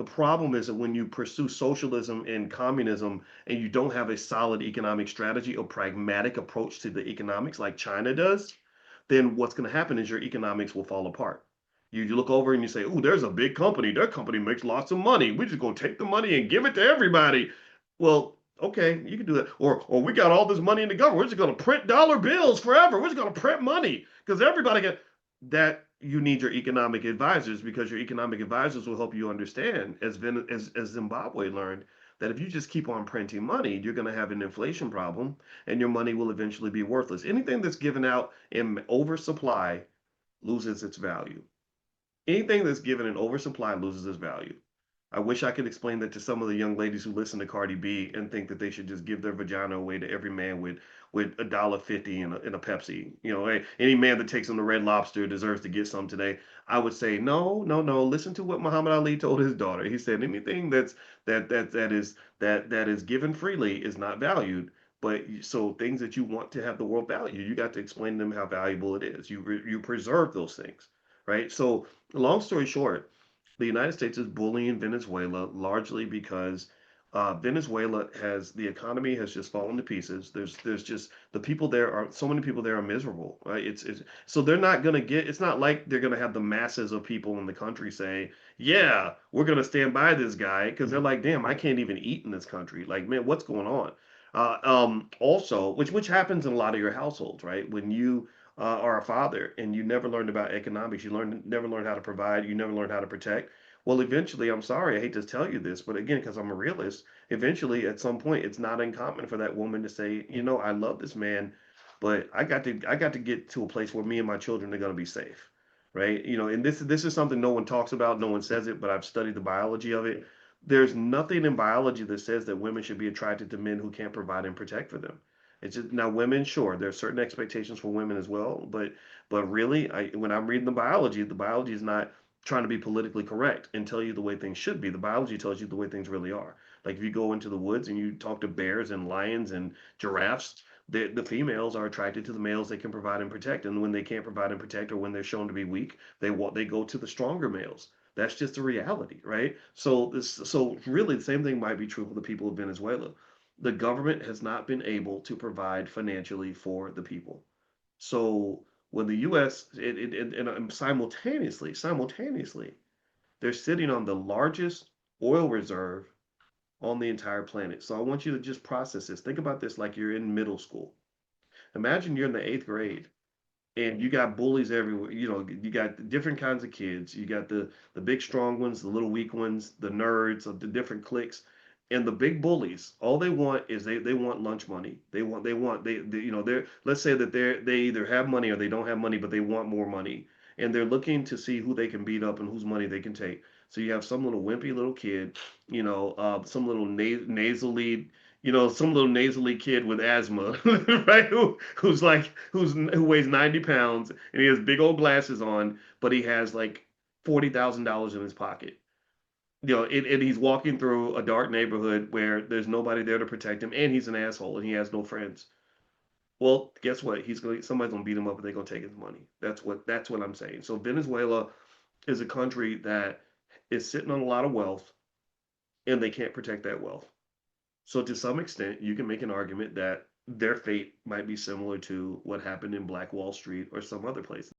problem is that when you pursue socialism and communism and you don't have a solid economic strategy or pragmatic approach to the economics like China does, then what's going to happen is your economics will fall apart. You look over and you say, "Oh, there's a big company. Their company makes lots of money. We're just going to take the money and give it to everybody." Well, okay, you can do that. Or we got all this money in the government. We're just going to print dollar bills forever. We're just going to print money because everybody get that. You need your economic advisors because your economic advisors will help you understand, as Zimbabwe learned, that if you just keep on printing money, you're going to have an inflation problem and your money will eventually be worthless. Anything that's given out in oversupply loses its value. Anything that's given in oversupply loses its value. I wish I could explain that to some of the young ladies who listen to Cardi B and think that they should just give their vagina away to every man with $1.50 in a Pepsi. You know, hey, any man that takes on the Red Lobster deserves to get some today. I would say no, no, no. Listen to what Muhammad Ali told his daughter. He said anything that is given freely is not valued. But so things that you want to have the world value, you got to explain to them how valuable it is. You preserve those things, right? So long story short, the United States is bullying Venezuela largely because Venezuela has the economy has just fallen to pieces. There's just the people there are so many people there are miserable, right? It's so they're not gonna get. It's not like they're gonna have the masses of people in the country say, "Yeah, we're gonna stand by this guy," because they're like, "Damn, I can't even eat in this country. Like, man, what's going on?" Also, which happens in a lot of your households, right? When you are a father and you never learned about economics, never learned how to provide, you never learned how to protect. Well, eventually, I'm sorry, I hate to tell you this, but again, because I'm a realist, eventually, at some point, it's not uncommon for that woman to say, you know, I love this man, but I got to get to a place where me and my children are going to be safe, right? You know, and this is something no one talks about, no one says it, but I've studied the biology of it. There's nothing in biology that says that women should be attracted to men who can't provide and protect for them. It's just now women, sure, there's certain expectations for women as well, but really, when I'm reading the biology is not trying to be politically correct and tell you the way things should be. The biology tells you the way things really are. Like if you go into the woods and you talk to bears and lions and giraffes, the females are attracted to the males they can provide and protect. And when they can't provide and protect, or when they're shown to be weak, they go to the stronger males. That's just the reality, right? So really the same thing might be true for the people of Venezuela. The government has not been able to provide financially for the people. So when the U.S. And simultaneously, they're sitting on the largest oil reserve on the entire planet. So I want you to just process this. Think about this like you're in middle school. Imagine you're in the eighth grade and you got bullies everywhere. You know, you got different kinds of kids. You got the big strong ones, the little weak ones, the nerds of the different cliques, and the big bullies. All they want is they want lunch money. They you know they're let's say that they either have money or they don't have money, but they want more money, and they're looking to see who they can beat up and whose money they can take. So you have some little wimpy little kid, you know, some little nasally some little nasally kid with asthma, right? Who weighs 90 pounds and he has big old glasses on, but he has like $40,000 in his pocket. You know, and he's walking through a dark neighborhood where there's nobody there to protect him, and he's an asshole and he has no friends. Well, guess what? Somebody's gonna beat him up and they're gonna take his money. That's what I'm saying. So Venezuela is a country that is sitting on a lot of wealth and they can't protect that wealth. So to some extent, you can make an argument that their fate might be similar to what happened in Black Wall Street or some other place.